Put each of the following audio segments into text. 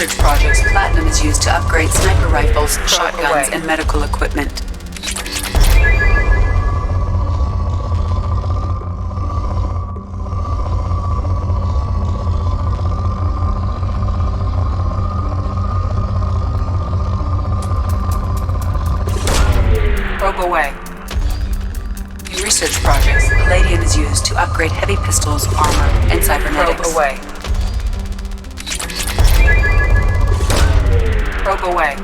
research projects, platinum is used to upgrade sniper rifles, shotguns, and medical equipment. Probe away. In research projects, palladium is used to upgrade heavy pistols, armor, and cybernetics. Probe away. Probe away.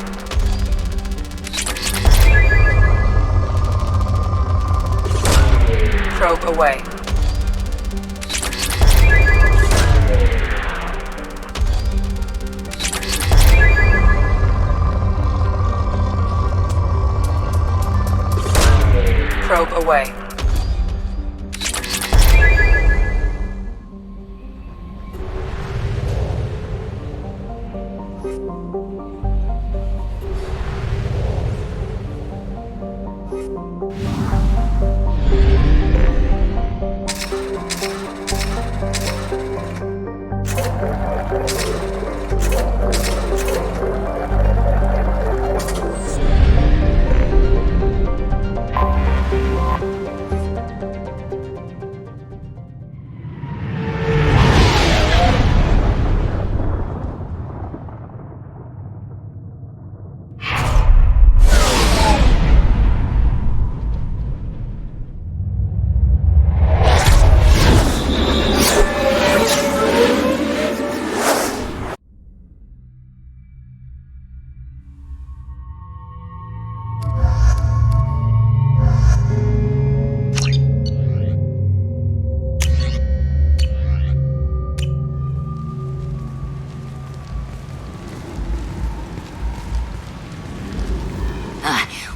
Probe away. Probe away.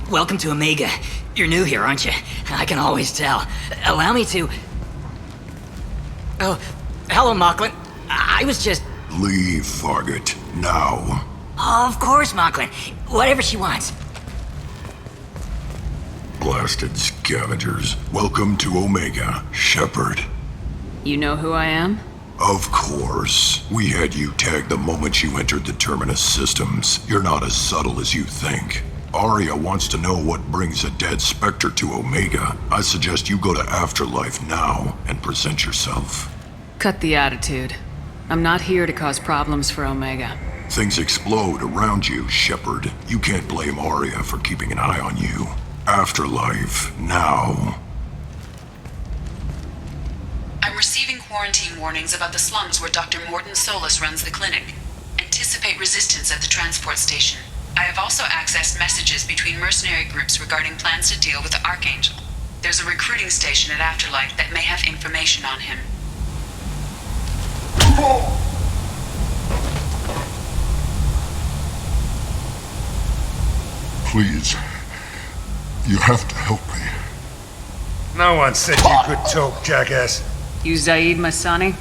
Welcome to Omega. You're new here, aren't you? I can always tell. Allow me to... Oh, hello, Mocklin. I was just... Leave, Fargate. Now. Oh, of course, Mocklin. Whatever she wants. Blasted scavengers. Welcome to Omega, Shepard. You know who I am? Of course. We had you tagged the moment you entered the Terminus systems. You're not as subtle as you think. Aria wants to know what brings a dead Spectre to Omega. I suggest you go to Afterlife now and present yourself. Cut the attitude. I'm not here to cause problems for Omega. Things explode around you, Shepard. You can't blame Aria for keeping an eye on you. Afterlife now. I'm receiving quarantine warnings about the slums where Dr. Mordin Solus runs the clinic. Anticipate resistance at the transport station. I have also accessed messages between mercenary groups regarding plans to deal with the Archangel. There's a recruiting station at Afterlife that may have information on him. Please, you have to help me. No one said you could talk, jackass. You Zaid Masani?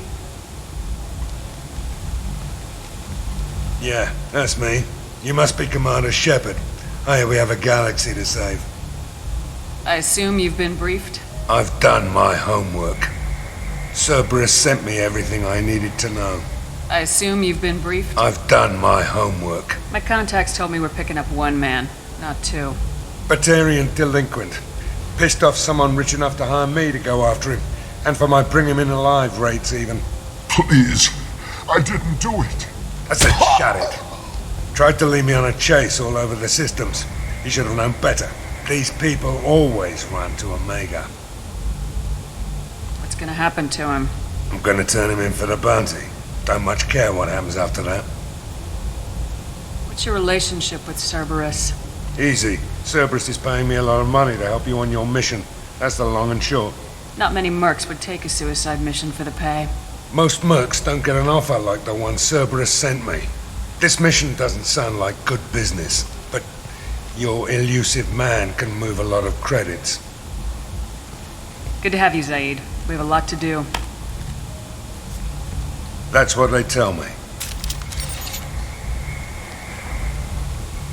Yeah, that's me. You must be Commander Shepard. I hear we have a galaxy to save. I assume you've been briefed? I've done my homework. Cerberus sent me everything I needed to know. I assume you've been briefed? I've done my homework. My contacts told me we're picking up one man, not two. Batarian delinquent. Pissed off someone rich enough to hire me to go after him. And for my bring him in alive rates even. Please, I didn't do it. I said shut it. Tried to lead me on a chase all over the systems. He should have known better. These people always run to Omega. What's gonna happen to him? I'm gonna turn him in for the bounty. Don't much care what happens after that. What's your relationship with Cerberus? Easy. Cerberus is paying me a lot of money to help you on your mission. That's the long and short. Not many mercs would take a suicide mission for the pay. Most mercs don't get an offer like the one Cerberus sent me. This mission doesn't sound like good business, but your elusive man can move a lot of credits. Good to have you, Zaid. We have a lot to do. That's what they tell me.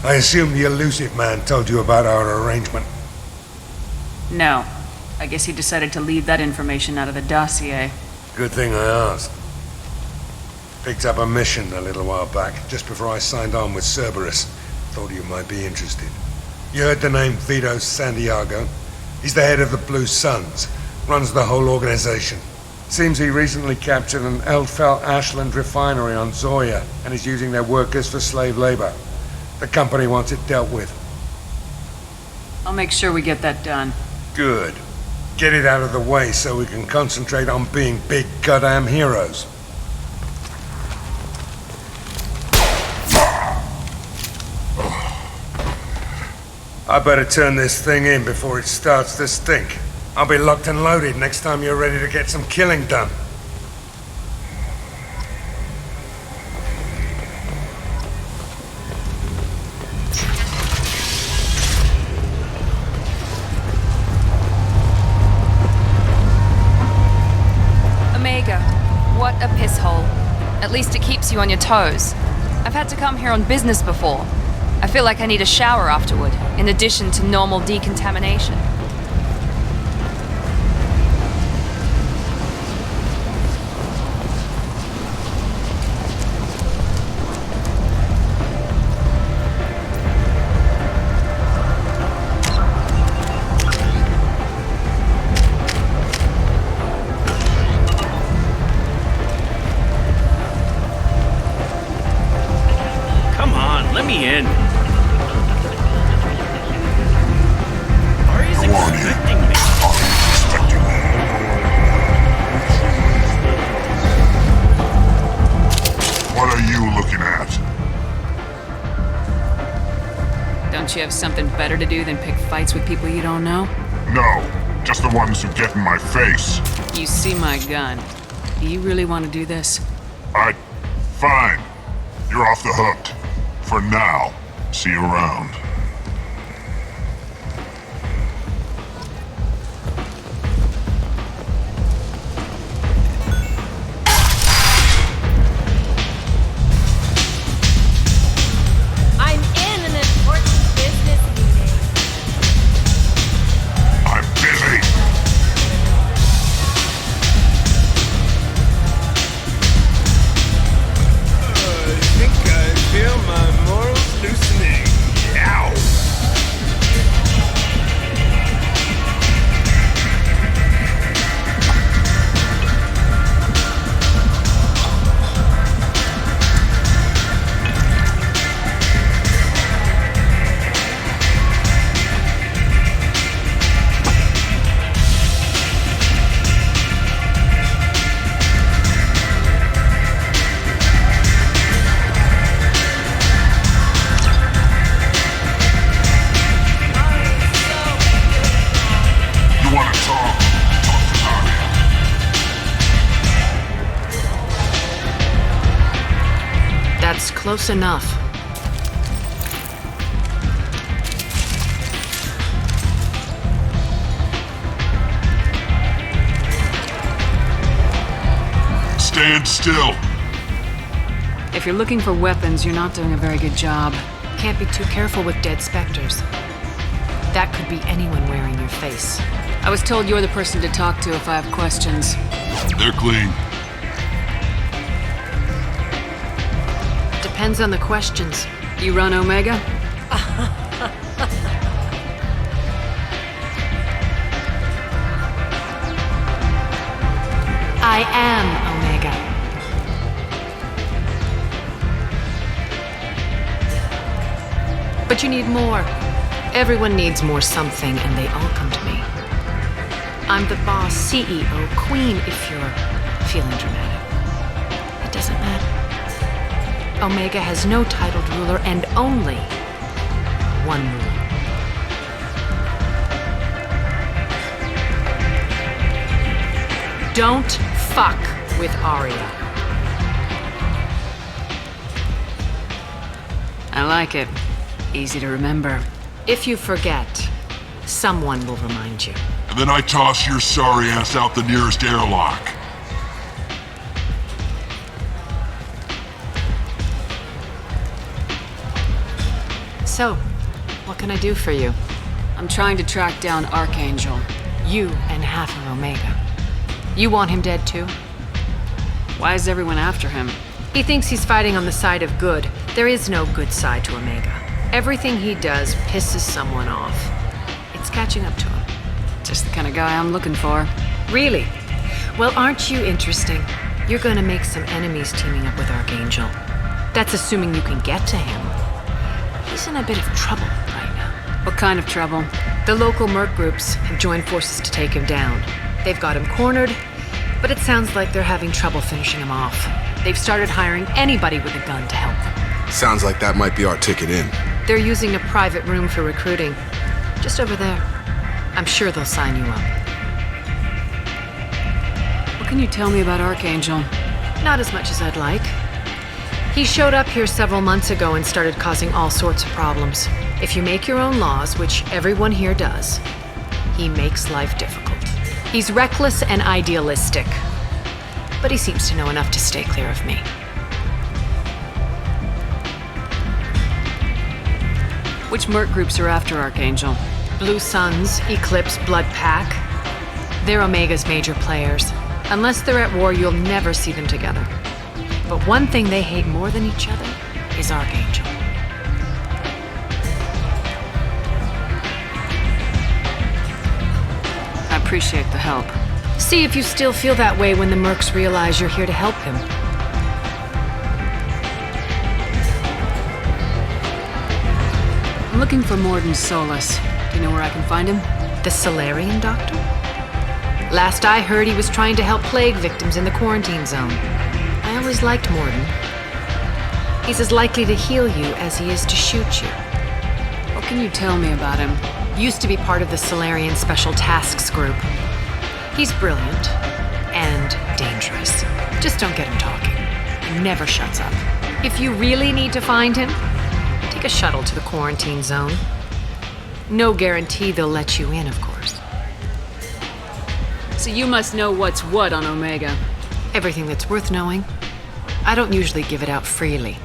I assume the elusive man told you about our arrangement. No. I guess he decided to leave that information out of the dossier. Good thing I asked. Picked up a mission a little while back, just before I signed on with Cerberus. Thought you might be interested. You heard the name Vito Santiago? He's the head of the Blue Suns, runs the whole organization. Seems he recently captured an Eldfell Ashland refinery on Zoya and is using their workers for slave labor. The company wants it dealt with. I'll make sure we get that done. Good. Get it out of the way so we can concentrate on being big goddamn heroes. I better turn this thing in before it starts to stink. I'll be locked and loaded next time you're ready to get some killing done. Omega, what a piss hole. At least it keeps you on your toes. I've had to come here on business before. I feel like I need a shower afterward, in addition to normal decontamination. Come on, let me in. Ari's expecting me. What are you looking at? Don't you have something better to do than pick fights with people you don't know? No, just the ones who get in my face. You see my gun. Do you really want to do this? Fine. You're off the hook. For now. See you around. I'm in an important business meeting. I'm busy. I think I feel my morals loosening. Ow! You want to talk? Talk to Aria. That's close enough. Stand still. If you're looking for weapons, you're not doing a very good job. Can't be too careful with dead specters. That could be anyone wearing your face. I was told you're the person to talk to if I have questions. They're clean. Depends on the questions. You run Omega? I am Omega. But you need more. Everyone needs more something, and they all come to me. I'm the boss, CEO, queen, if you're feeling dramatic. It doesn't matter. Omega has no titled ruler and only one ruler. Don't fuck with Aria. I like it. Easy to remember. If you forget, someone will remind you. And then I toss your sorry ass out the nearest airlock. So, what can I do for you? I'm trying to track down Archangel. You and half of Omega. You want him dead too? Why is everyone after him? He thinks he's fighting on the side of good. There is no good side to Omega. Everything he does pisses someone off. It's catching up to him. Just the kind of guy I'm looking for. Really? Well, aren't you interesting? You're gonna make some enemies teaming up with Archangel. That's assuming you can get to him. He's in a bit of trouble right now. What kind of trouble? The local merc groups have joined forces to take him down. They've got him cornered, but it sounds like they're having trouble finishing him off. They've started hiring anybody with a gun to help them. Sounds like that might be our ticket in. They're using a private room for recruiting. Just over there. I'm sure they'll sign you up. What can you tell me about Archangel? Not as much as I'd like. He showed up here several months ago and started causing all sorts of problems. If you make your own laws, which everyone here does, he makes life difficult. He's reckless and idealistic, but he seems to know enough to stay clear of me. Which merc groups are after Archangel? Blue Suns, Eclipse, Blood Pack. They're Omega's major players. Unless they're at war, you'll never see them together. But one thing they hate more than each other is Archangel. I appreciate the help. See if you still feel that way when the mercs realize you're here to help him. I'm looking for Morden Solus. Do you know where I can find him? The Solarian Doctor? Last I heard, he was trying to help plague victims in the quarantine zone. I always liked Morden. He's as likely to heal you as he is to shoot you. What can you tell me about him? Used to be part of the Solarian Special Tasks Group. He's brilliant and dangerous. Just don't get him talking. He never shuts up. If you really need to find him, take a shuttle to the quarantine zone. No guarantee they'll let you in, of course. So you must know what's what on Omega. Everything that's worth knowing. I don't usually give it out freely.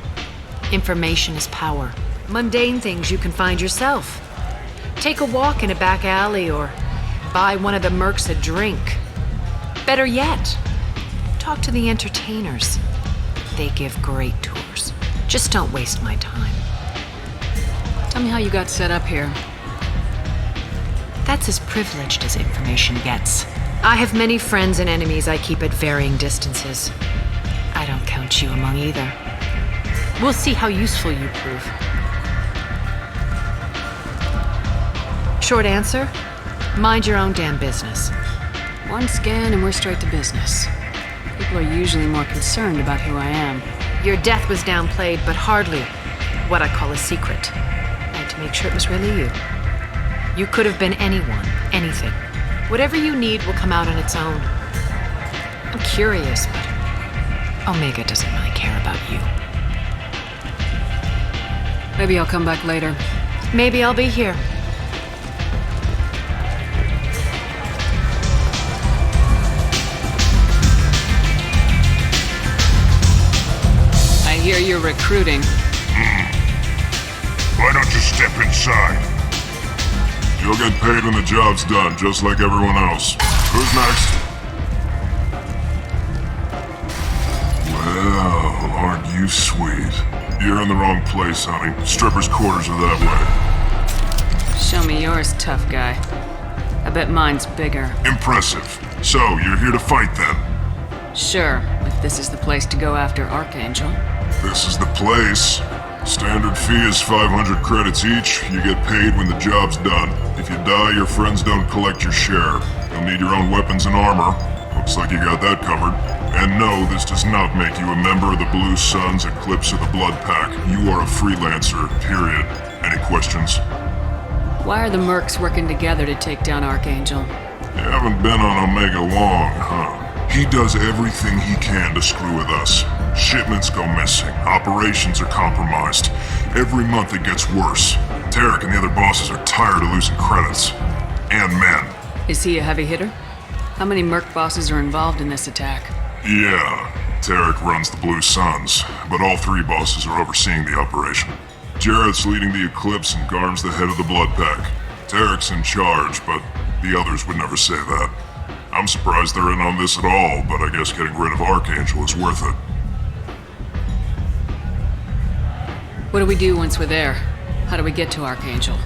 Information is power. Mundane things you can find yourself. Take a walk in a back alley or buy one of the mercs a drink. Better yet, talk to the entertainers. They give great tours. Just don't waste my time. Tell me how you got set up here. That's as privileged as information gets. I have many friends and enemies I keep at varying distances. I don't count you among either. We'll see how useful you prove. Short answer, mind your own damn business. One scan and we're straight to business. People are usually more concerned about who I am. Your death was downplayed, but hardly what I call a secret. I had to make sure it was really you. You could have been anyone, anything. Whatever you need will come out on its own. I'm curious, but Omega doesn't really care about you. Maybe I'll come back later. Maybe I'll be here. I hear you're recruiting. Why don't you step inside? You'll get paid when the job's done, just like everyone else. Who's next? Well, aren't you sweet? You're in the wrong place, honey. Strippers' quarters are that way. Show me yours, tough guy. I bet mine's bigger. Impressive. So, you're here to fight then? Sure, if this is the place to go after Archangel. This is the place. Standard fee is 500 credits each. You get paid when the job's done. If you die, your friends don't collect your share. You'll need your own weapons and armor. Looks like you got that covered. And no, this does not make you a member of the Blue Suns, Eclipse, or the Blood Pack. You are a freelancer, period. Any questions? Why are the mercs working together to take down Archangel? You haven't been on Omega long, huh? He does everything he can to screw with us. Shipments go missing. Operations are compromised. Every month it gets worse. Tarek and the other bosses are tired of losing credits. And men. Is he a heavy hitter? How many merc bosses are involved in this attack? Yeah, Tarek runs the Blue Suns, but all three bosses are overseeing the operation. Jarrett's leading the Eclipse and Garm's the head of the Blood Pack. Tarek's in charge, but the others would never say that. I'm surprised they're in on this at all, but I guess getting rid of Archangel is worth it. What do we do once we're there? How do we get to Archangel?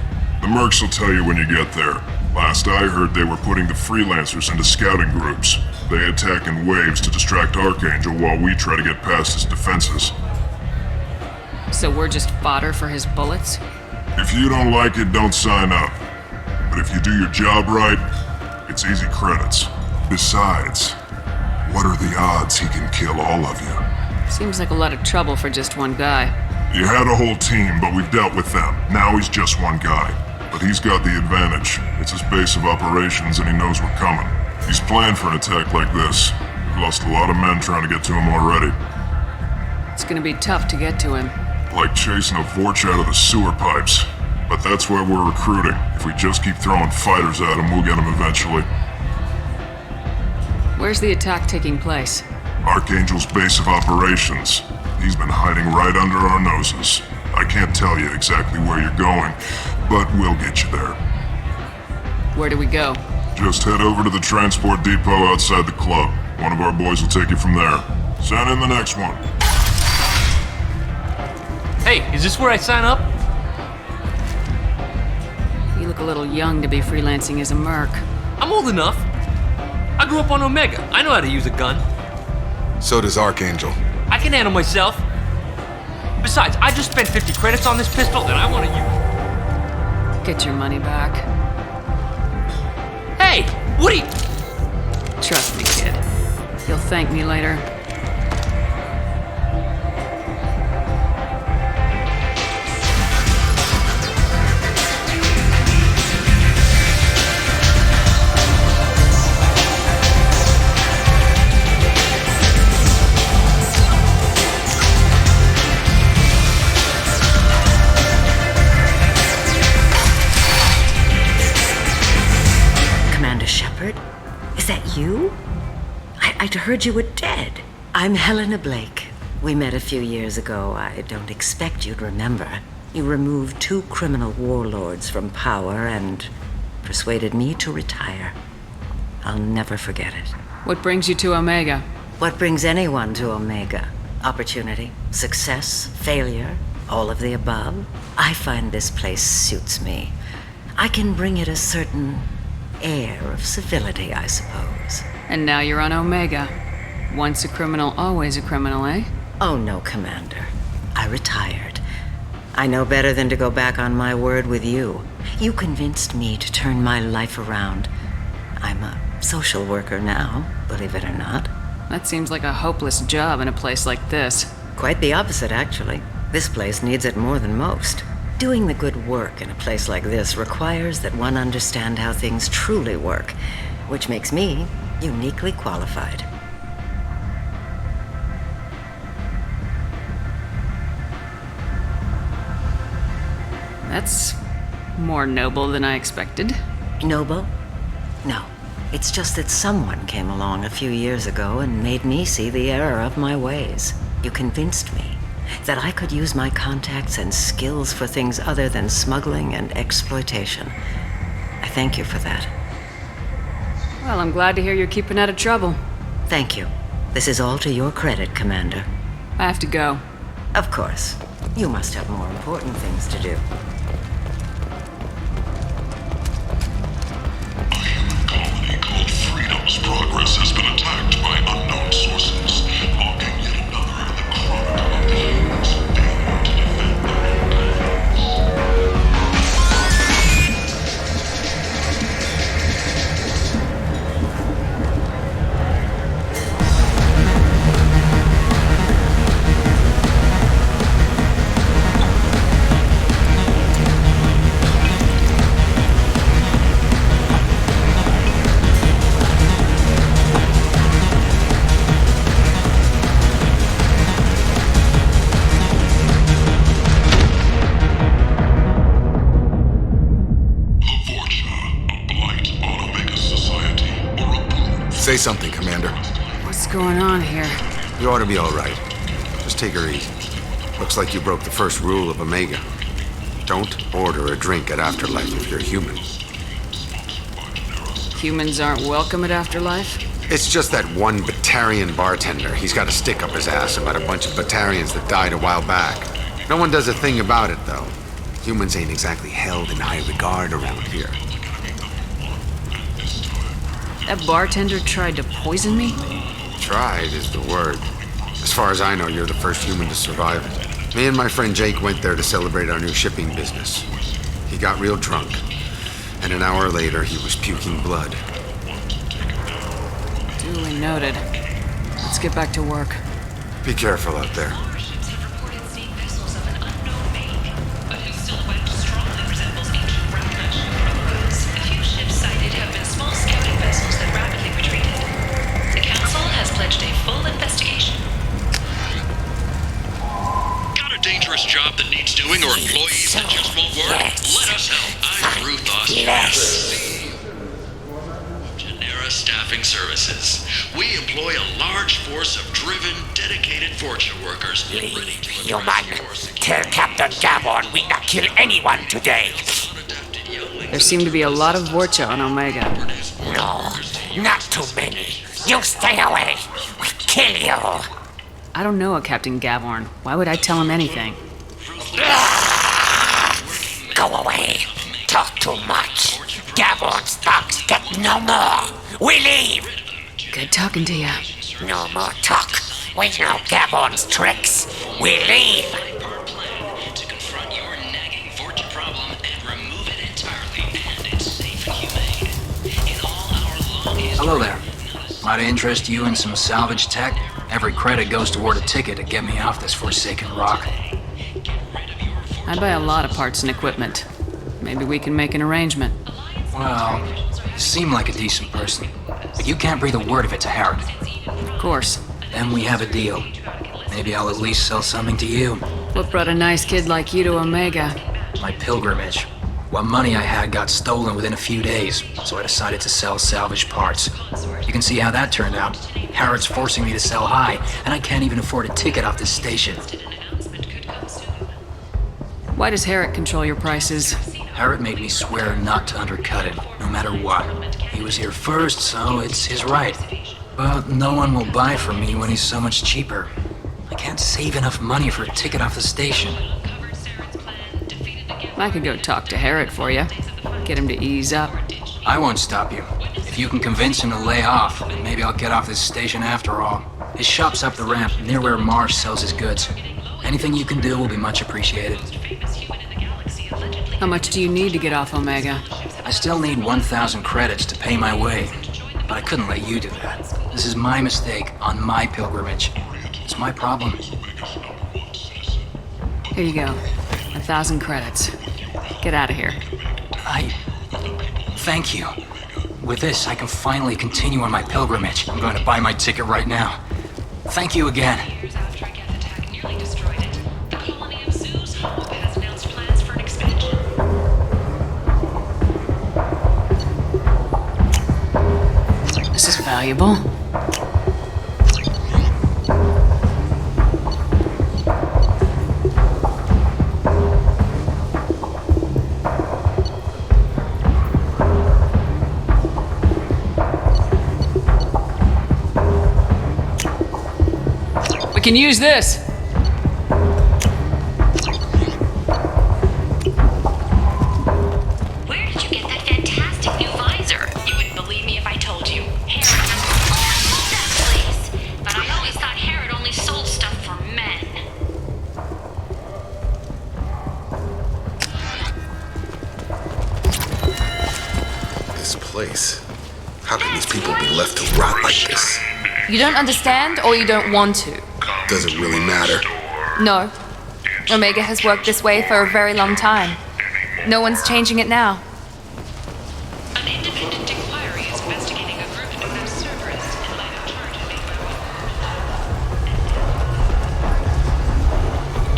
The mercs will tell you when you get there. Last I heard, they were putting the freelancers into scouting groups. They attack in waves to distract Archangel while we try to get past his defenses. So we're just fodder for his bullets? If you don't like it, don't sign up. But if you do your job right, it's easy credits. Besides, what are the odds he can kill all of you? Seems like a lot of trouble for just one guy. You had a whole team, but we've dealt with them. Now he's just one guy. But he's got the advantage. It's his base of operations and he knows we're coming. He's planned for an attack like this. We've lost a lot of men trying to get to him already. It's gonna be tough to get to him. Like chasing a Vorch out of the sewer pipes. But that's why we're recruiting. If we just keep throwing fighters at him, we'll get him eventually. Where's the attack taking place? Archangel's base of operations. He's been hiding right under our noses. I can't tell you exactly where you're going, but we'll get you there. Where do we go? Just head over to the transport depot outside the club. One of our boys will take you from there. Send in the next one. Hey, is this where I sign up? You look a little young to be freelancing as a merc. I'm old enough. I grew up on Omega. I know how to use a gun. So does Archangel. I can handle myself. Besides, I just spent 50 credits on this pistol and I want to use it. Get your money back. Hey, Woody! Trust me, kid. You'll thank me later. You? I'd heard you were dead. I'm Helena Blake. We met a few years ago. I don't expect you'd remember. You removed 2 criminal warlords from power and persuaded me to retire. I'll never forget it. What brings you to Omega? What brings anyone to Omega? Opportunity, success, failure, all of the above. I find this place suits me. I can bring it a certain air of civility, I suppose. And now you're on Omega. Once a criminal, always a criminal, eh? Oh no, Commander. I retired. I know better than to go back on my word with you. You convinced me to turn my life around. I'm a social worker now, believe it or not. That seems like a hopeless job in a place like this. Quite the opposite, actually. This place needs it more than most. Doing the good work in a place like this requires that one understand how things truly work, which makes me uniquely qualified. That's more noble than I expected. Noble? No. It's just that someone came along a few years ago and made me see the error of my ways. You convinced me that I could use my contacts and skills for things other than smuggling and exploitation. I thank you for that. Well, I'm glad to hear you're keeping out of trouble. Thank you. This is all to your credit, Commander. I have to go. Of course. You must have more important things to do. A human colony called Freedom's progress has been attacked by unknown sources, logging yet another in the chronicle of the humans aiming to defend their Say something, Commander. What's going on here? You ought to be all right. Just take her easy. Looks like you broke the first rule of Omega. Don't order a drink at Afterlife if you're human. Humans aren't welcome at Afterlife? It's just that one Batarian bartender. He's got a stick up his ass about a bunch of Batarians that died a while back. No one does a thing about it, though. Humans ain't exactly held in high regard around here. That bartender tried to poison me? Tried is the word. As far as I know, you're the first human to survive it. Me and my friend Jake went there to celebrate our new shipping business. He got real drunk, and an hour later he was puking blood. Duly noted. Let's get back to work. Be careful out there. Job that needs doing or employees that just won't work? Let us help. I'm Ruth Austin. Genera Staffing Services. We employ a large force of driven, dedicated Fortune workers ready to Human, tell Captain Gavon we not kill anyone today. There seem to be a lot of Vorcha on Omega. No, not too many. You stay away. We kill you. I don't know a Captain Gavorn. Why would I tell him anything? Go away. Talk too much. Gavorn's thugs get no more. We leave. Good talking to you. No more talk. We know Gavorn's tricks. We leave. To confront your nagging Fortune problem and remove it entirely, and it's safe and humane. In all our long history. Hello there. Might I interest you in some salvage tech? Every credit goes toward a ticket to get me off this forsaken rock. I buy a lot of parts and equipment. Maybe we can make an arrangement. Well, you seem like a decent person, but you can't breathe a word of it to Harrod. Of course. Then we have a deal. Maybe I'll at least sell something to you. What brought a nice kid like you to Omega? My pilgrimage. What money I had got stolen within a few days, so I decided to sell salvage parts. You can see how that turned out. Harrod's forcing me to sell high, and I can't even afford a ticket off this station. Why does Harrod control your prices? Harrod made me swear not to undercut it, no matter what. He was here first, so it's his right. But no one will buy from me when he's so much cheaper. I can't save enough money for a ticket off the station. I could go talk to Harrod for you. Get him to ease up. I won't stop you. If you can convince him to lay off, maybe I'll get off this station after all. His shop's up the ramp, near where Marsh sells his goods. Anything you can do will be much appreciated. How much do you need to get off Omega? I still need 1,000 credits to pay my way, but I couldn't let you do that. This is my mistake on my pilgrimage. It's my problem. Here you go. 1,000 credits. Get out of here. Thank you. With this, I can finally continue on my pilgrimage. I'm going to buy my ticket right now. Thank you again. This is valuable. We can use this. Where did you get that fantastic new visor? You wouldn't believe me if I told you. Harrod owns that place. But I always thought Harrod only sold stuff for men. This place. How can these people be left to rot like this? You don't understand, or you don't want to? Does it really matter? No. Omega has worked this way for a very long time. No one's changing it now. An independent inquiry is investigating a group known as Cerberus in light of charges made by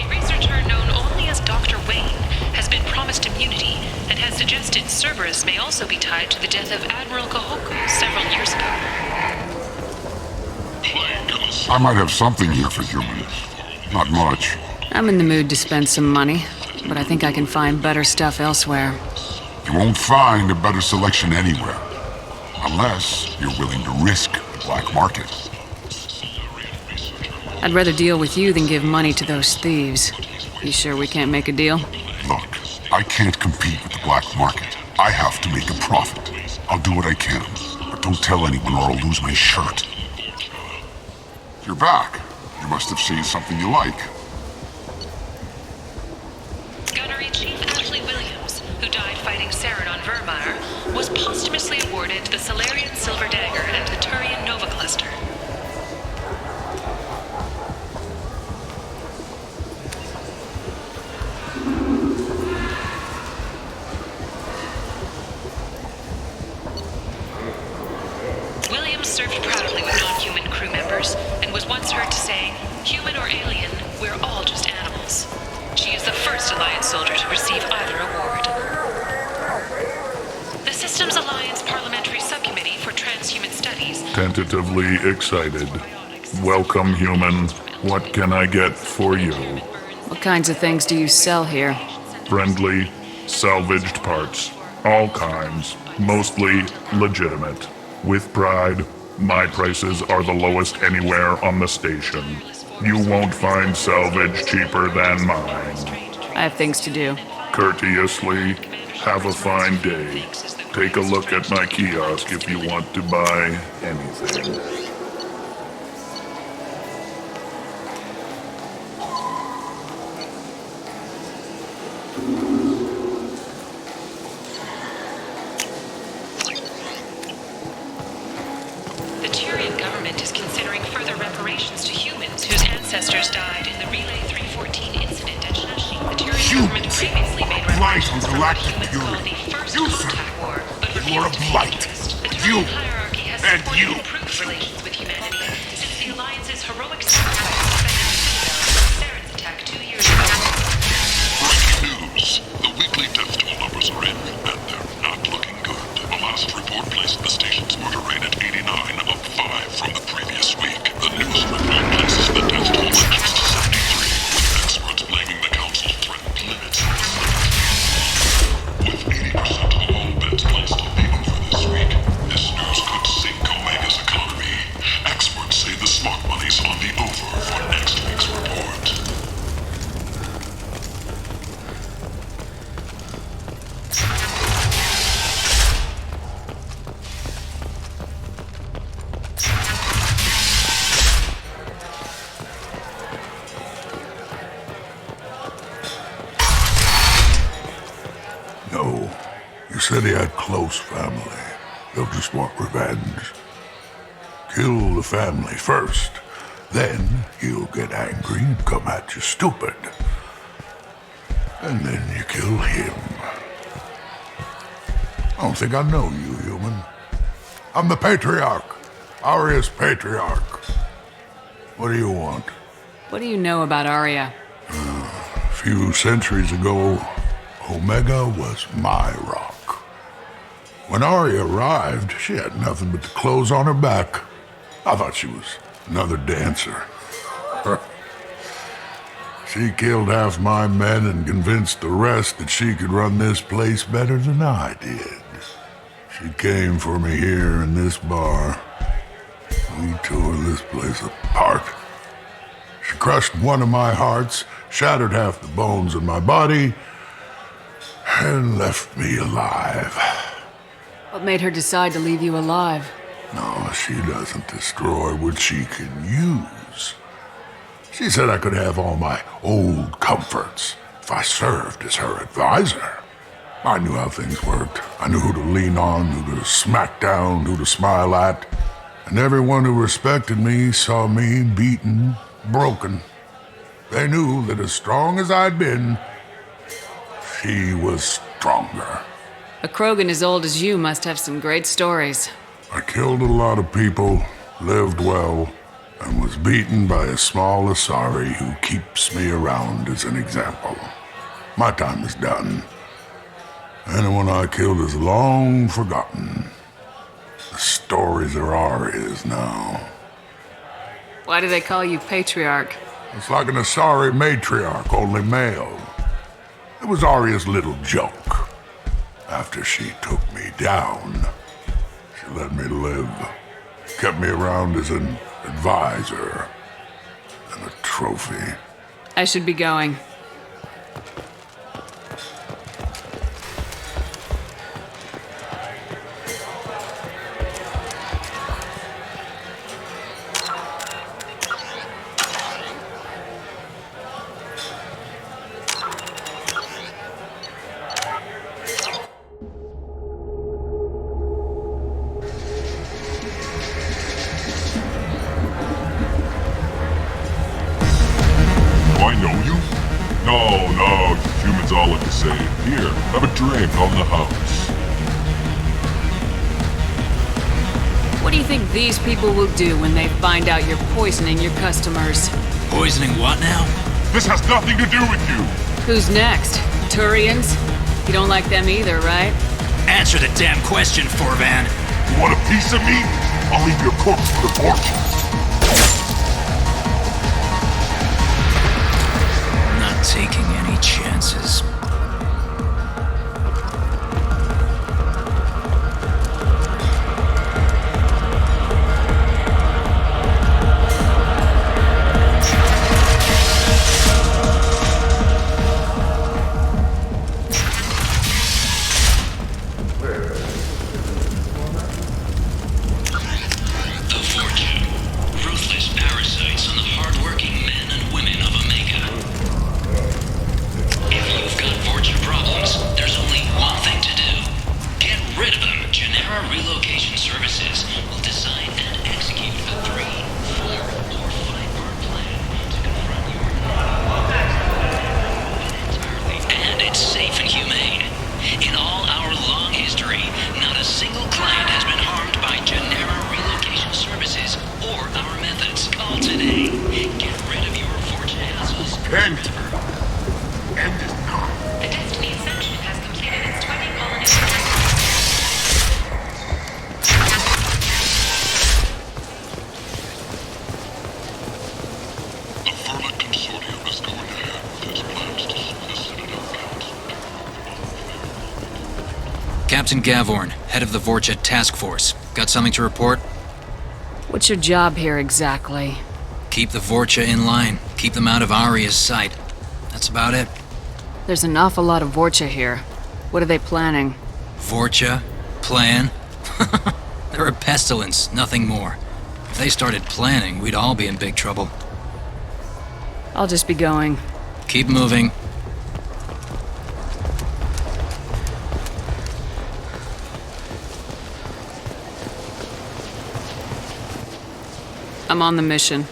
a researcher known only as Dr. Wayne has been promised immunity and has suggested Cerberus may also be tied to the death of Admiral Kahoku several years ago. I might have something here for humans. Not much. I'm in the mood to spend some money, but I think I can find better stuff elsewhere. You won't find a better selection anywhere. Unless you're willing to risk the black market. I'd rather deal with you than give money to those thieves. You sure we can't make a deal? Look, I can't compete with the black market. I have to make a profit. I'll do what I can, but don't tell anyone or I'll lose my shirt. You're back. You must have seen something you like. Gunnery Chief Ashley Williams, who died fighting Saren on Vermeer, was posthumously awarded the Solarian Silver Dagger and the Turian Nova Cluster. Williams served proudly with non-human crew members and was once heard to say, "Human or alien, we're all just animals." She is the first Alliance soldier to receive either award. The Systems Alliance Parliamentary Subcommittee for Transhuman Studies. Tentatively excited. Welcome, human. What can I get for you? What kinds of things do you sell here? Friendly, salvaged parts. All kinds. Mostly legitimate. With pride, my prices are the lowest anywhere on the station. You won't find salvage cheaper than mine. I have things to do. Courteously, have a fine day. Take a look at my kiosk if you want to buy anything. The Turian government is considering further reparations to humans whose ancestors died in the Relay 314 incident at Shanashi. The Turian government previously made reparations from what humans called the First Contact War, but refused to pay interest. The Turian hierarchy has supported improved relations with humanity since the Alliance's heroic sacrifice defending the Citadel from Saren's attack 2 years ago. Breaking news. The weekly death toll numbers are in, and they're not looking good. The last report placed the station's murder rate at 89, up 5 from the previous week. The news report places the death toll at just 73, with experts blaming the council's threatened limits. With 80% of all bets placed on the over this week, this news could sink Omega's economy. Experts say the smart money's on the over for next week's report. No. You said he had close family. They'll just want revenge. Kill the family first. Then he'll get angry and come at you stupid. And then you kill him. I don't think I know you, human. I'm the Patriarch. Aria's Patriarch. What do you want? What do you know about Aria? A few centuries ago, Omega was my rock. When Aria arrived, she had nothing but the clothes on her back. I thought she was another dancer. She killed half my men and convinced the rest that she could run this place better than I did. She came for me here in this bar. We tore this place apart. She crushed one of my hearts, shattered half the bones in my body, and left me alive. What made her decide to leave you alive? No, she doesn't destroy what she can use. She said I could have all my old comforts if I served as her advisor. I knew how things worked. I knew who to lean on, who to smack down, who to smile at. And everyone who respected me saw me beaten, broken. They knew that as strong as I'd been, she was stronger. A Krogan as old as you must have some great stories. I killed a lot of people, lived well, and was beaten by a small Asari who keeps me around as an example. My time is done. Anyone I killed is long forgotten. The stories are Aria's now. Why do they call you Patriarch? It's like an Asari matriarch, only male. It was Aria's little joke. After she took me down, she let me live. Kept me around as an advisor and a trophy. I should be going. That's all I can say. Here, have a drink on the house. What do you think these people will do when they find out you're poisoning your customers? Poisoning what now? This has nothing to do with you! Who's next? Turians? You don't like them either, right? Answer the damn question, Forvan. You want a piece of me? I'll leave your corpse for the fortune. Not taking any chances. Captain Gavorn, head of the Vorcha task force. Got something to report? What's your job here exactly? Keep the Vorcha in line. Keep them out of Aria's sight. That's about it. There's an awful lot of Vorcha here. What are they planning? Vorcha? Plan? They're a pestilence, nothing more. If they started planning, we'd all be in big trouble. I'll just be going. Keep moving. I'm on the mission.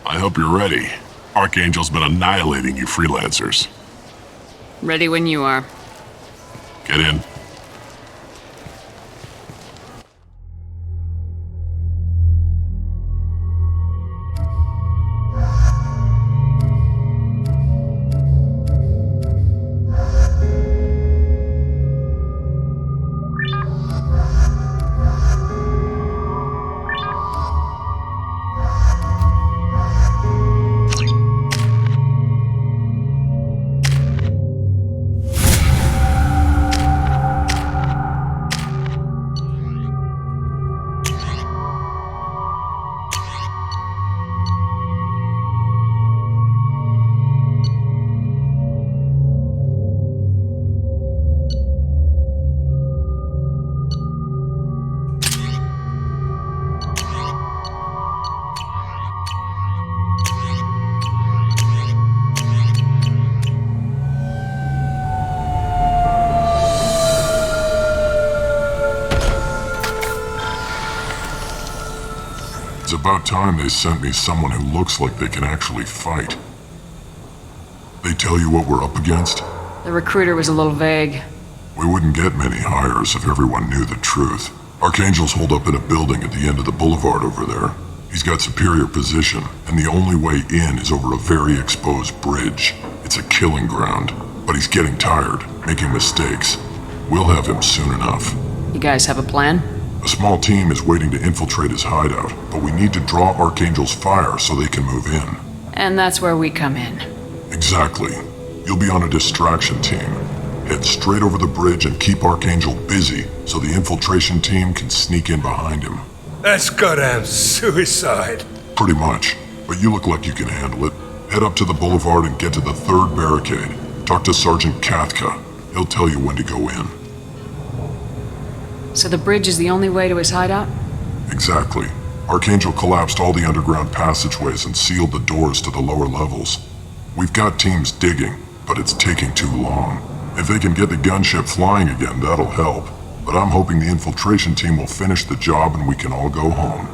I hope you're ready. Archangel's been annihilating you freelancers. Ready when you are. Get in. It's about time they sent me someone who looks like they can actually fight. They tell you what we're up against? The recruiter was a little vague. We wouldn't get many hires if everyone knew the truth. Archangel's holed up in a building at the end of the boulevard over there. He's got superior position, and the only way in is over a very exposed bridge. It's a killing ground, but he's getting tired, making mistakes. We'll have him soon enough. You guys have a plan? A small team is waiting to infiltrate his hideout, but we need to draw Archangel's fire so they can move in. And that's where we come in. Exactly. You'll be on a distraction team. Head straight over the bridge and keep Archangel busy so the infiltration team can sneak in behind him. That's goddamn suicide. Pretty much, but you look like you can handle it. Head up to the boulevard and get to the third barricade. Talk to Sergeant Katka. He'll tell you when to go in. So the bridge is the only way to his hideout? Exactly. Archangel collapsed all the underground passageways and sealed the doors to the lower levels. We've got teams digging, but it's taking too long. If they can get the gunship flying again, that'll help. But I'm hoping the infiltration team will finish the job and we can all go home.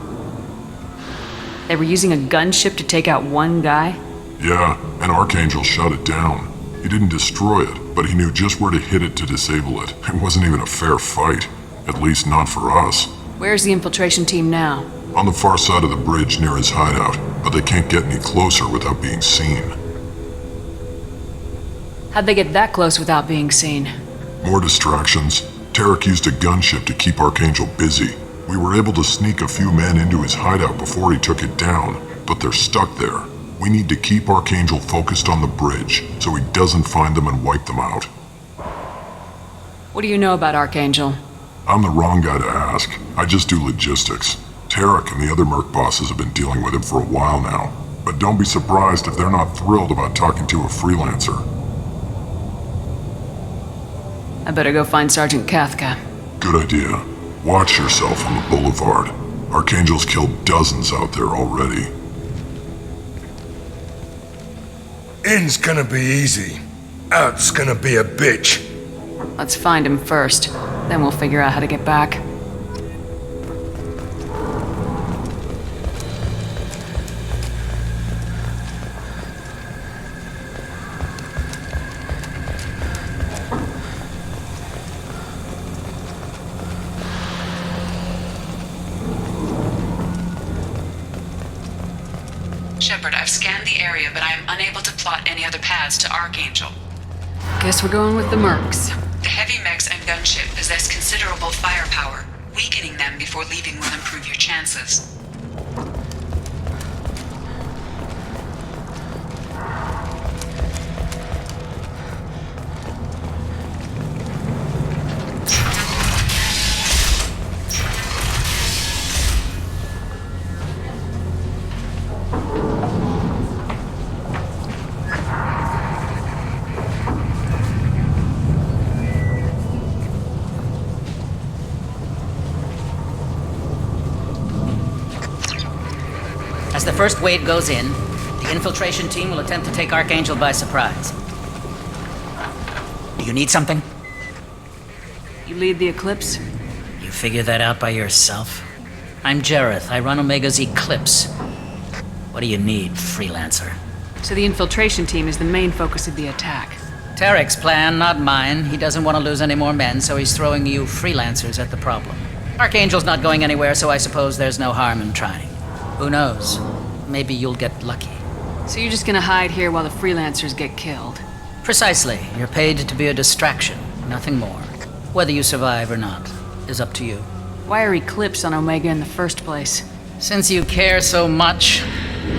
They were using a gunship to take out one guy? Yeah, and Archangel shut it down. He didn't destroy it, but but he knew just where to hit it to disable it. It wasn't even a fair fight. At least not for us. Where's the infiltration team now? On the far side of the bridge near his hideout, but they can't get any closer without being seen. How'd they get that close without being seen? More distractions. Tarek used a gunship to keep Archangel busy. We were able to sneak a few men into his hideout before he took it down, but they're stuck there. We need to keep Archangel focused on the bridge, so he doesn't find them and wipe them out. What do you know about Archangel? I'm the wrong guy to ask. I just do logistics. Tarek and the other Merc bosses have been dealing with him for a while now. But don't be surprised if they're not thrilled about talking to a freelancer. I better go find Sergeant Kathka. Good idea. Watch yourself on the boulevard. Archangel's killed dozens out there already. In's gonna be easy. Out's gonna be a bitch. Let's find him first. Then we'll figure out how to get back. Shepard, I've scanned the area, but I am unable to plot any other paths to Archangel. Guess we're going with the Mercs. The heavy mechs and gunship possess considerable firepower. Weakening them before leaving will improve your chances. As the first wave goes in, the infiltration team will attempt to take Archangel by surprise. Do you need something? You lead the Eclipse? You figure that out by yourself? I'm Jareth. I run Omega's Eclipse. What do you need, freelancer? So the infiltration team is the main focus of the attack. Tarek's plan, not mine. He doesn't want to lose any more men, so he's throwing you freelancers at the problem. Archangel's not going anywhere, so I suppose there's no harm in trying. Who knows? Maybe you'll get lucky. So you're just gonna hide here while the freelancers get killed? Precisely. You're paid to be a distraction, nothing more. Whether you survive or not is up to you. Why are Eclipse on Omega in the first place? Since you care so much,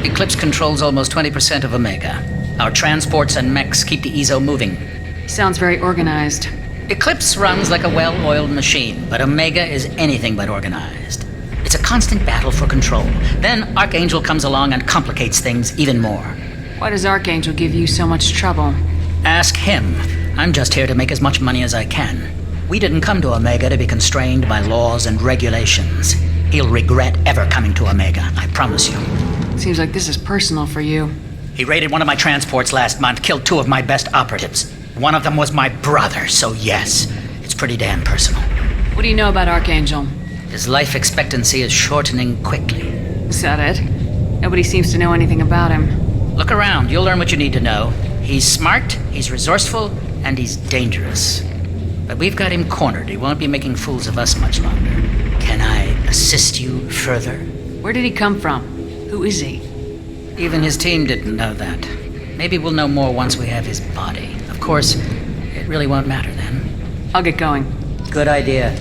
Eclipse controls almost 20% of Omega. Our transports and mechs keep the Ezo moving. Sounds very organized. Eclipse runs like a well-oiled machine, but Omega is anything but organized. It's a constant battle for control. Then Archangel comes along and complicates things even more. Why does Archangel give you so much trouble? Ask him. I'm just here to make as much money as I can. We didn't come to Omega to be constrained by laws and regulations. He'll regret ever coming to Omega, I promise you. Seems like this is personal for you. He raided one of my transports last month, killed 2 of my best operatives. One of them was my brother, so yes, it's pretty damn personal. What do you know about Archangel? His life expectancy is shortening quickly. Is that it? Nobody seems to know anything about him. Look around, you'll learn what you need to know. He's smart, he's resourceful, and he's dangerous. But we've got him cornered. He won't be making fools of us much longer. Can I assist you further? Where did he come from? Who is he? Even his team didn't know that. Maybe we'll know more once we have his body. Of course, it really won't matter then. I'll get going. Good idea.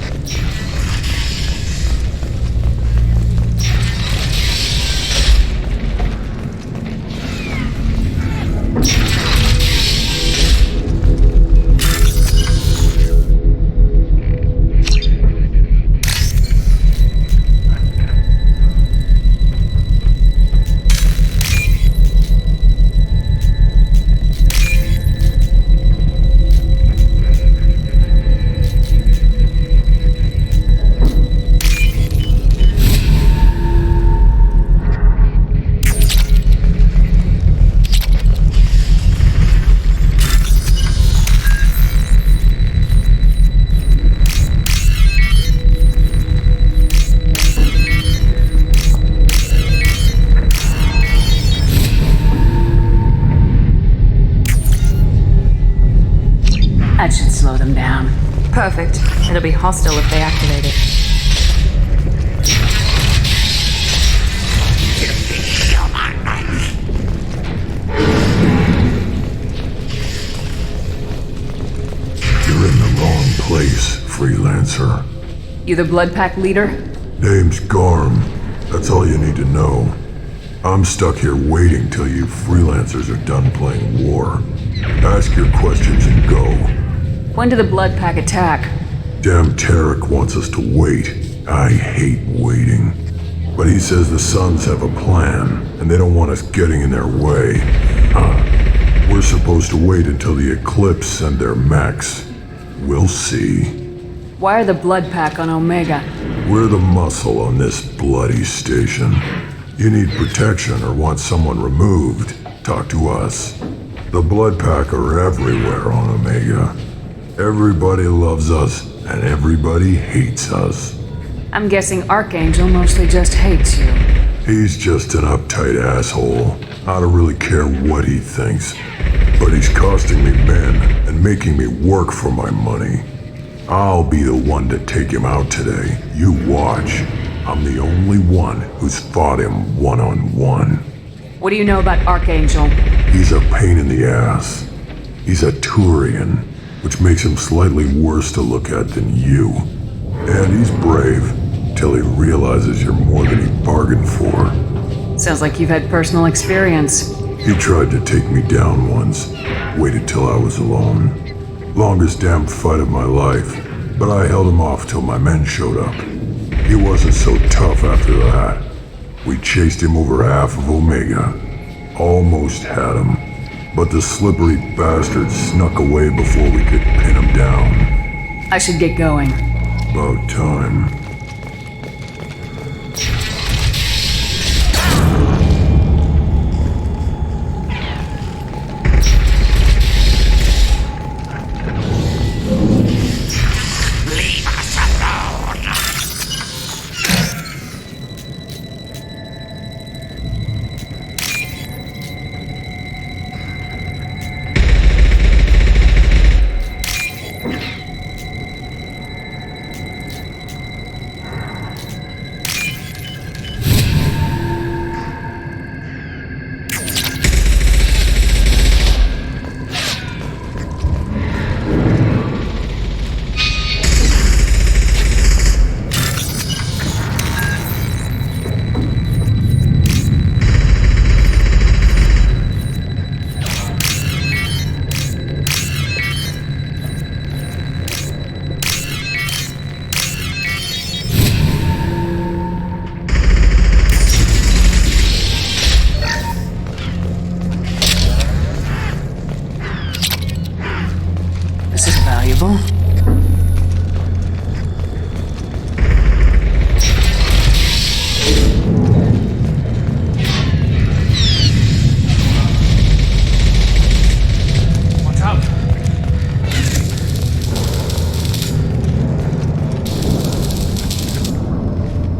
down. Perfect. It'll be hostile if they activate it. You're in the wrong place, freelancer. You the Blood Pack leader? Name's Garm. That's all you need to know. I'm stuck here waiting till you freelancers are done playing war. Ask your questions and go. When did the Blood Pack attack? Damn Tarek wants us to wait. I hate waiting. But he says the Suns have a plan, and they don't want us getting in their way. We're supposed to wait until the Eclipse send their mechs. We'll see. Why are the Blood Pack on Omega? We're the muscle on this bloody station. You need protection or want someone removed, talk to us. The Blood Pack are everywhere on Omega. Everybody loves us, and everybody hates us. I'm guessing Archangel mostly just hates you. He's just an uptight asshole. I don't really care what he thinks. But he's costing me men and making me work for my money. I'll be the one to take him out today. You watch. I'm the only one who's fought him one-on-one. What do you know about Archangel? He's a pain in the ass. He's a Turian, which makes him slightly worse to look at than you. And he's brave, till he realizes you're more than he bargained for. Sounds like you've had personal experience. He tried to take me down once, waited till I was alone. Longest damn fight of my life, but I held him off till my men showed up. He wasn't so tough after that. We chased him over half of Omega. Almost had him, but the slippery bastard snuck away before we could pin him down. I should get going. About time.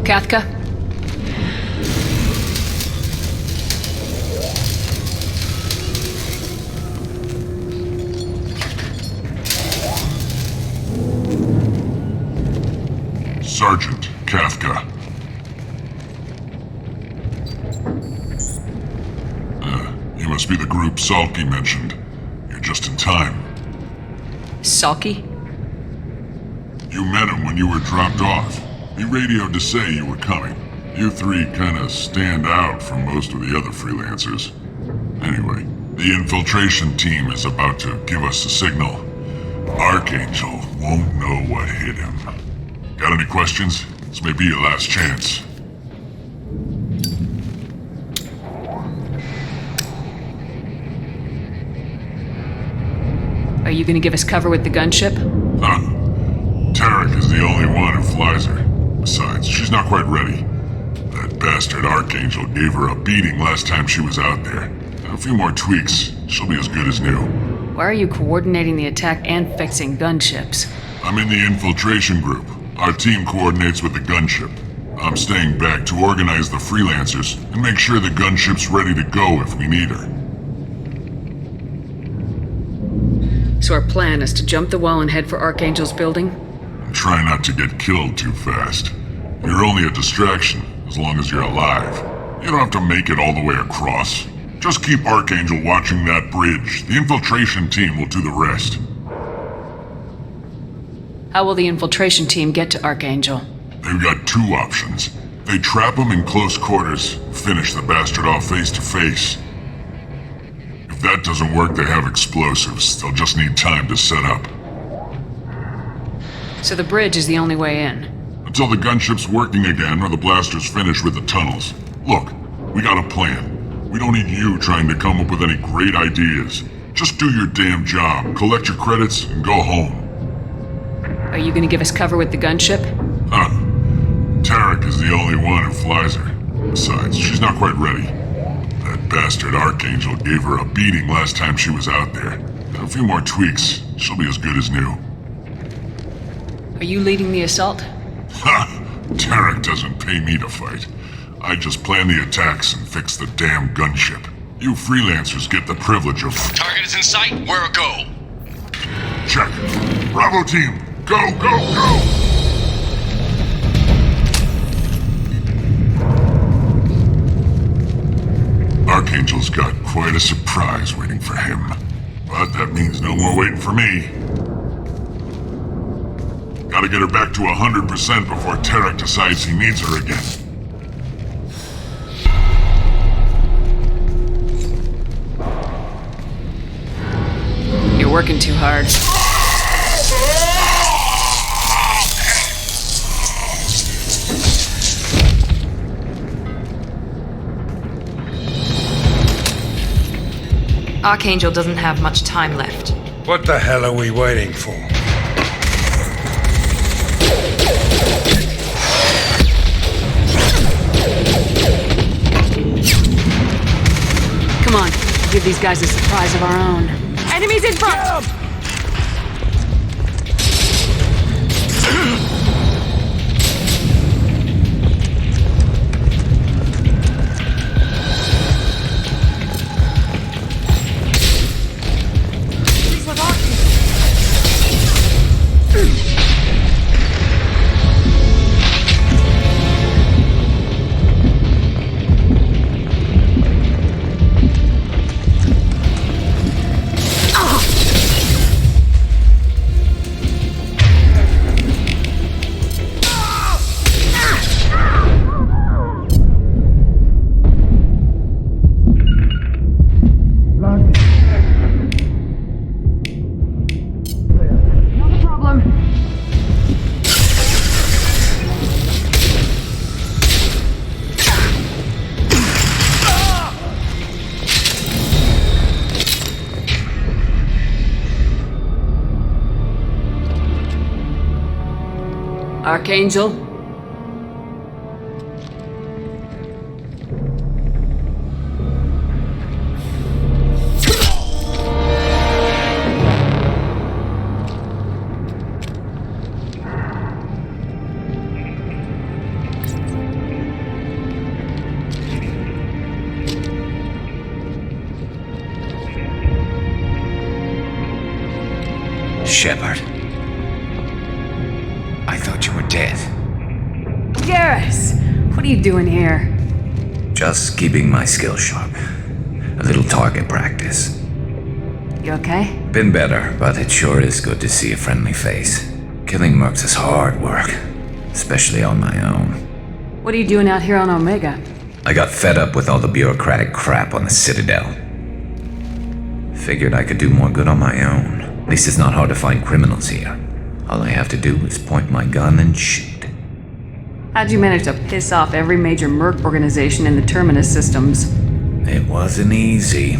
Kathka? Sergeant Kathka. You must be the group Salky mentioned. You're just in time. Salky? You met him when you were dropped off. He radioed to say you were coming. You three kinda stand out from most of the other freelancers. Anyway, the infiltration team is about to give us a signal. Archangel won't know what hit him. Got any questions? This may be your last chance. Are you gonna give us cover with the gunship? Huh. Tarek is the only one who flies her. Besides, she's not quite ready. That bastard Archangel gave her a beating last time she was out there. A few more tweaks, she'll be as good as new. Why are you coordinating the attack and fixing gunships? I'm in the infiltration group. Our team coordinates with the gunship. I'm staying back to organize the freelancers and make sure the gunship's ready to go if we need her. So So our plan is to jump the wall and head for Archangel's building? And try not to get killed too fast. You're only a distraction, as long as you're alive. You don't have to make it all the way across. Just keep Archangel watching that bridge. The infiltration team will do the rest. How will the infiltration team get to Archangel? They've got two options. They trap him in close quarters, finish the bastard off face to face. If that doesn't work, they have explosives. They'll just need time to set up. So the bridge is the only way in? Until the gunship's working again or the blasters finish with the tunnels. Look, we got a plan. We don't need you trying to come up with any great ideas. Just do your damn job, collect your credits, and go home. Are you gonna give us cover with the gunship? Huh. Tarek is the only one who flies her. Besides, she's not quite ready. That bastard Archangel gave her a beating last time she was out there. A few more tweaks, she'll be as good as new. Are you leading the assault? Ha! Tarek doesn't pay me to fight. I just plan the attacks and fix the damn gunship. You freelancers get the privilege of... Target is in sight. Where a go? Check. Bravo team, go, go, go! Archangel's got quite a surprise waiting for him. But that means no more waiting for me. Gotta get her back to 100% before Tarek decides he needs her again. You're working too hard. Archangel doesn't have much time left. What the hell are we waiting for? Come on, give these guys a surprise of our own. Enemies in front! Archangel? Shepard. I thought you were dead. Garrus! What are you doing here? Just keeping my skills sharp. A little target practice. You okay? Been better, but it sure is good to see a friendly face. Killing mercs is hard work, especially on my own. What are you doing out here on Omega? I got fed up with all the bureaucratic crap on the Citadel. Figured I could do more good on my own. At least it's not hard to find criminals here. All I have to do is point my gun and shoot. How'd you manage to piss off every major merc organization in the Terminus systems? It wasn't easy.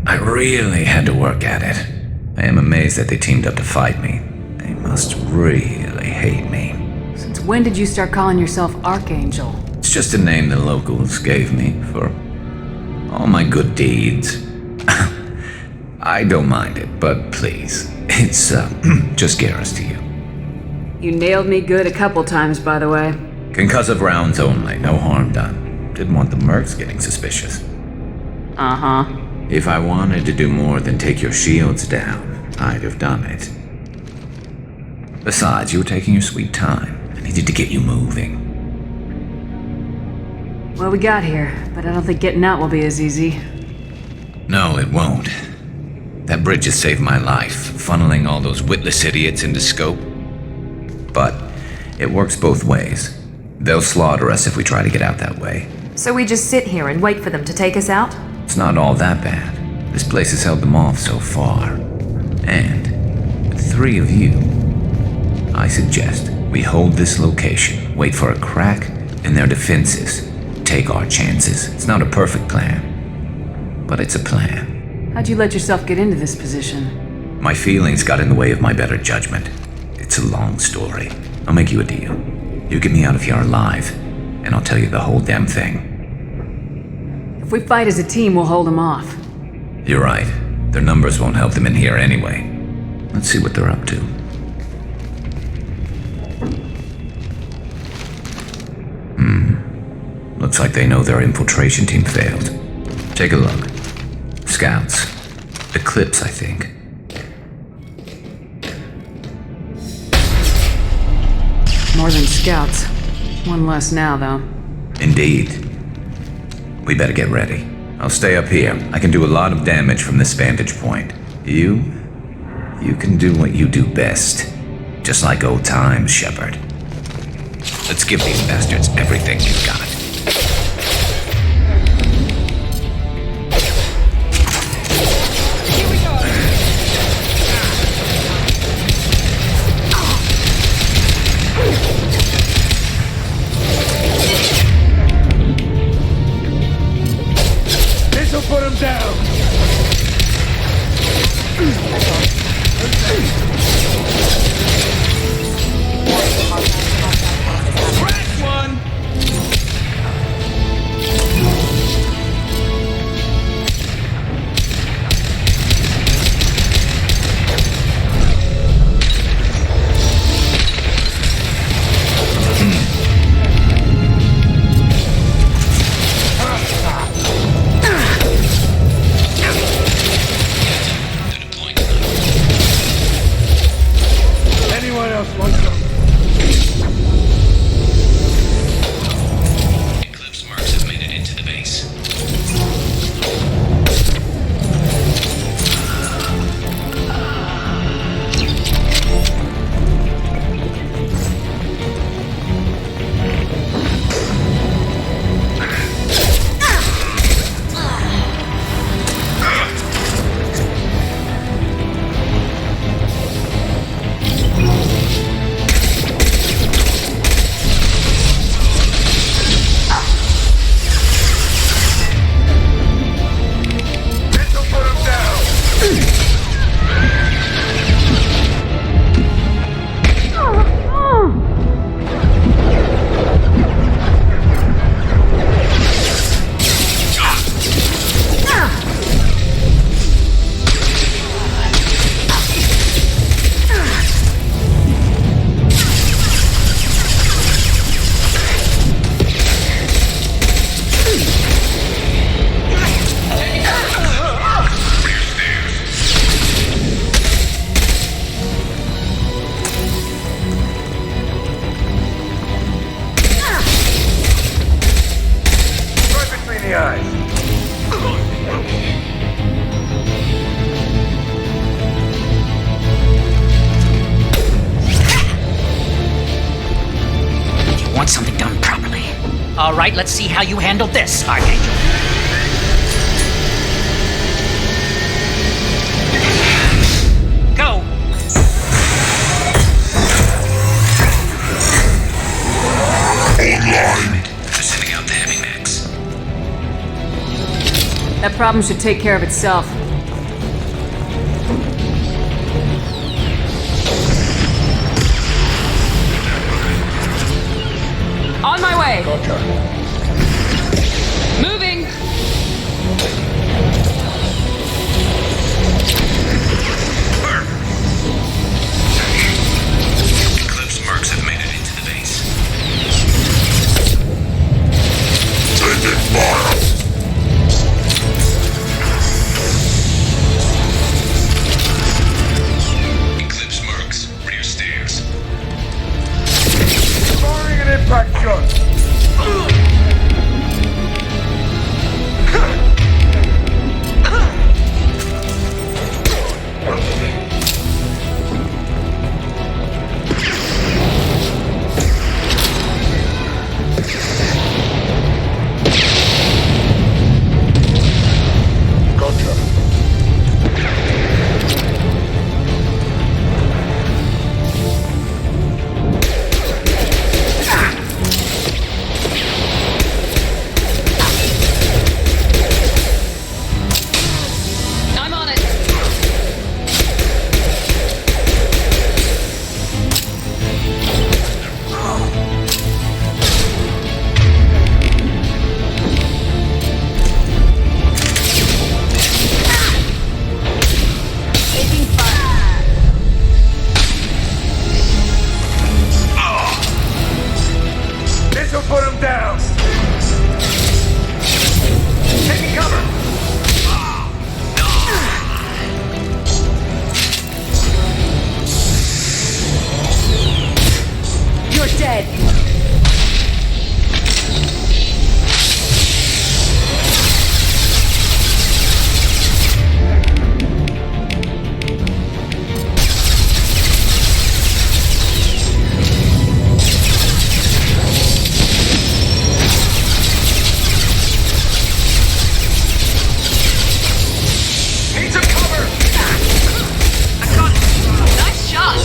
I really had to work at it. I am amazed that they teamed up to fight me. They must really hate me. Since when did you start calling yourself Archangel? It's just a name the locals gave me for all my good deeds. I don't mind it, but please, it's just Garrus to you. You nailed me good a couple times, by the way. Concussive rounds only, no harm done. Didn't want the mercs getting suspicious. Uh-huh. If I wanted to do more than take your shields down, I'd have done it. Besides, you were taking your sweet time. I needed to get you moving. Well, we got here, but I don't think getting out will be as easy. No, it won't. That bridge has saved my life, funneling all those witless idiots into scope. But it works both ways. They'll slaughter us if we try to get out that way. So we just sit here and wait for them to take us out? It's not all that bad. This place has held them off so far. And with 3 of you, I suggest we hold this location, wait for a crack in their defenses, take our chances. It's not a perfect plan, but it's a plan. How'd you let yourself get into this position? My feelings got in the way of my better judgment. It's a long story. I'll make you a deal. You get me out of here alive, and I'll tell you the whole damn thing. If we fight as a team, we'll hold them off. You're right. Their numbers won't help them in here anyway. Let's see what they're up to. Looks like they know their infiltration team failed. Take a look. Scouts. Eclipse, I think. More than scouts. One less now, though. Indeed. We better get ready. I'll stay up here. I can do a lot of damage from this vantage point. You can do what you do best. Just like old times, Shepard. Let's give these bastards everything you've got. This'll put him down! Crack one! Anyone else want some? Eclipse marks have made it into the base. This'll put him down! Right between the eyes. You want something done properly. All right, let's see how you handle this, Archangel. Go! Online. They're sending out the heavy mechs. That problem should take care of itself. On my way! Moving! Eclipse marks have made it into the base. Taking fire. dead. Nice shot!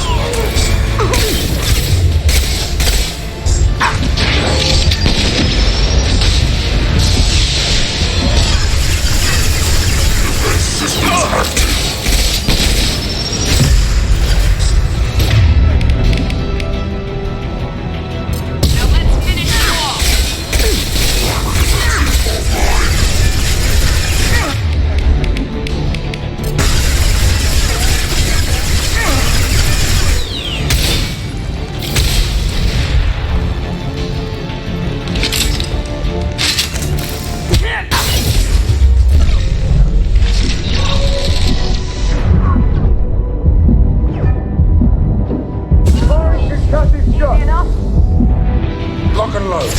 Lock and load.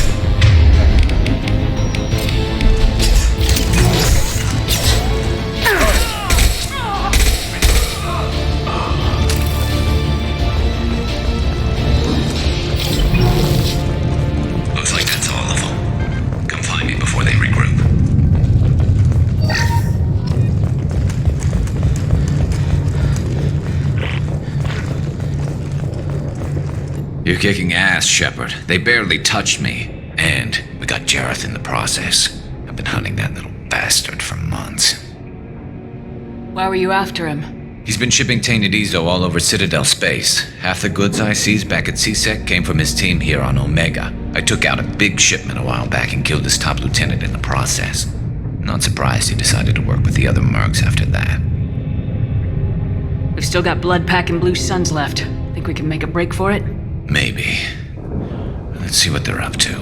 Looks like that's all of them. Come find me before they regroup. You're kicking ass, Shepard. They barely touched me. And we got Jareth in the process. I've been hunting that little bastard for months. Why were you after him? He's been shipping tainted Ezo all over Citadel space. Half the goods I seized back at CSEC came from his team here on Omega. I took out a big shipment a while back and killed his top lieutenant in the process. Not surprised he decided to work with the other mercs after that. We've still got Bloodpack and Blue Suns left. Think we can make a break for it? Maybe. Let's see what they're up to.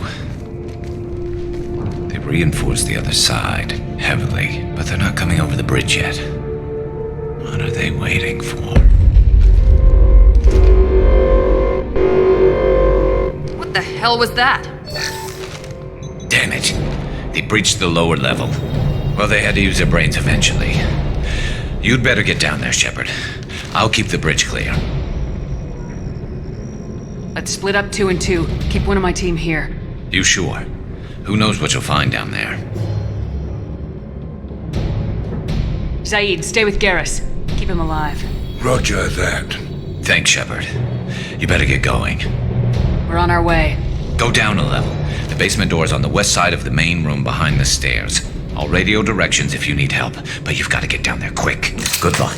They reinforced the other side, heavily, but they're not coming over the bridge yet. What are they waiting for? What the hell was that? Damn it! They breached the lower level. Well, they had to use their brains eventually. You'd better get down there, Shepard. I'll keep the bridge clear. Let's split up 2 and 2. Keep one of my team here. You sure? Who knows what you'll find down there? Zaid, stay with Garrus. Keep him alive. Roger that. Thanks, Shepard. You better get going. We're on our way. Go down a level. The basement door is on the west side of the main room behind the stairs. I'll radio directions if you need help, but you've got to get down there quick. Good luck.